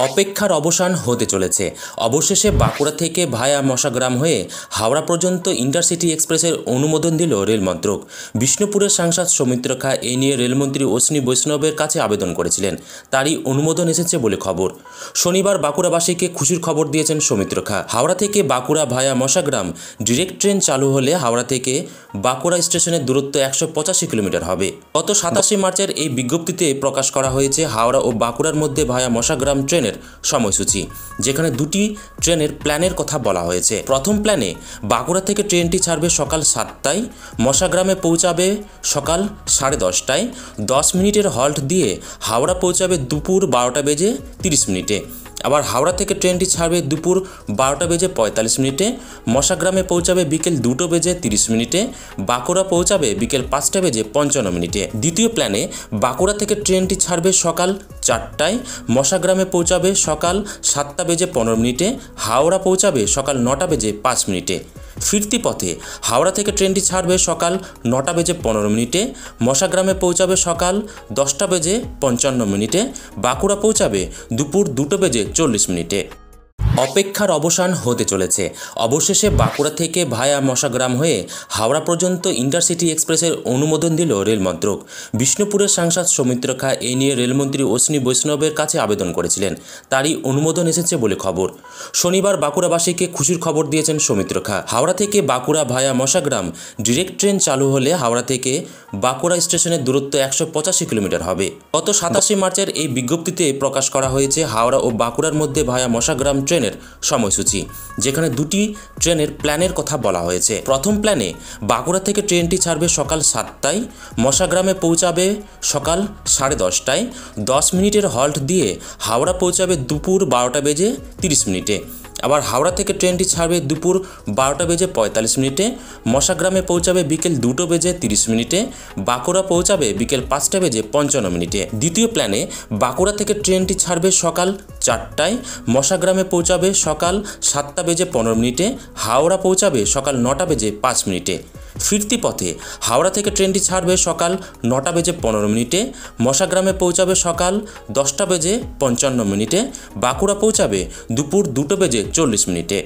অপেক্ষার অবসান হতে চলেছে। অবশেষে বাঁকুড়া থেকে ভায়া মশাগ্রাম হয়ে হাওড়া পর্যন্ত ইন্টারসিটি এক্সপ্রেসের অনুমোদন দিল রেল মন্ত্রক। বিষ্ণুপুরের সাংসদ সৌমিত্র খা এ নিয়ে রেলমন্ত্রী অশ্বিনী বৈষ্ণবের কাছে আবেদন করেছিলেন, তারই অনুমোদন এসেছে বলে খবর। শনিবার বাঁকুড়াবাসীকে খুশির খবর দিয়েছেন সৌমিত্র খা। হাওড়া থেকে বাঁকুড়া ভায়া মশাগ্রাম ডিরেক্ট ট্রেন চালু হলে হাওড়া থেকে বাঁকুড়া স্টেশনের দূরত্ব 185 কিলোমিটার হবে। গত 27 মার্চের এই বিজ্ঞপ্তিতে প্রকাশ করা হয়েছে হাওড়া ও বাঁকুড়ার মধ্যে ভায়া মশাগ্রাম ট্রেনের সময়সূচি, যেখানে দুটি ট্রেনের প্ল্যানের কথা বলা হয়েছে। প্রথম প্ল্যানে বাঁকুড়া থেকে ট্রেনটি ছাড়বে সকাল 7টায়, মশাগ্রামে পৌঁছাবে সকাল 10:30টায়, 10 মিনিটের হল্ট দিয়ে হাওড়া পৌঁছাবে দুপুর 12:30। আবার হাওড়া থেকে ট্রেনটি ছাড়বে দুপুর 12:45, মশাগ্রামে পৌঁছাবে বিকেল 2:30, বাঁকুড়া পৌঁছাবে বিকেল 5:55। দ্বিতীয় প্ল্যানে বাঁকুড়া থেকে ট্রেনটি ছাড়বে সকাল 4টায়, মশাগ্রামে পৌঁছাবে সকাল 7:15, হাওড়া পৌঁছাবে সকাল 9:05। ফিরতি পথে হাওড়া থেকে ট্রেনটি ছাড়বে সকাল 9:15, মশাগ্রামে পৌঁছাবে সকাল 10:55, বাঁকুড়া পৌঁছাবে দুপুর 2:40। অপেক্ষার অবসান হতে চলেছে। অবশেষে বাঁকুড়া থেকে ভায়া মশাগ্রাম হয়ে হাওড়া পর্যন্ত ইন্টারসিটি এক্সপ্রেসের অনুমোদন দিল রেল মন্ত্রক। বিষ্ণুপুরের সাংসদ সৌমিত্র খা এ নিয়ে রেলমন্ত্রী অশ্বিনী বৈষ্ণবের কাছে আবেদন করেছিলেন, তারই অনুমোদন এসেছে বলে খবর। শনিবার বাঁকুড়াবাসীকে খুশির খবর দিয়েছেন সৌমিত্র খা। হাওড়া থেকে বাঁকুড়া ভায়া মশাগ্রাম ডিরেক্ট ট্রেন চালু হলে হাওড়া থেকে বাঁকুড়া স্টেশনের দূরত্ব 185 কিলোমিটার হবে। গত 27 মার্চের এই বিজ্ঞপ্তিতে প্রকাশ করা হয়েছে হাওড়া ও বাঁকুড়ার মধ্যে ভায়া মশাগ্রাম ট্রেনের সময়সূচি, যেখানে দুটি ট্রেনের প্ল্যানের কথা বলা হয়েছে। প্রথম প্ল্যানে বাঁকুড়া থেকে ট্রেনটি ছাড়বে সকাল 7টায়, মশাগ্রামে পৌঁছাবে সকাল 10:30টায়, 10 মিনিটের হল্ট দিয়ে হাওড়া পৌঁছাবে দুপুর 12:30। আবার হাওড়া থেকে ট্রেনটি ছাড়বে দুপুর 12:45, মশাগ্রামে পৌঁছাবে বিকেল 2:30, বাঁকুড়া পৌঁছাবে বিকেল 5:55। দ্বিতীয় প্ল্যানে বাঁকুড়া থেকে ট্রেনটি ছাড়বে সকাল 4টায়, মশাগ্রামে পৌঁছাবে সকাল 7:15, হাওড়া পৌঁছাবে সকাল 9:05। ফিরতি পথে হাওড়া থেকে ট্রেনটি ছাড়বে সকাল 9:15, মশাগ্রামে পৌঁছাবে সকাল 10:55, বাঁকুড়া পৌঁছাবে দুপুর 2:40।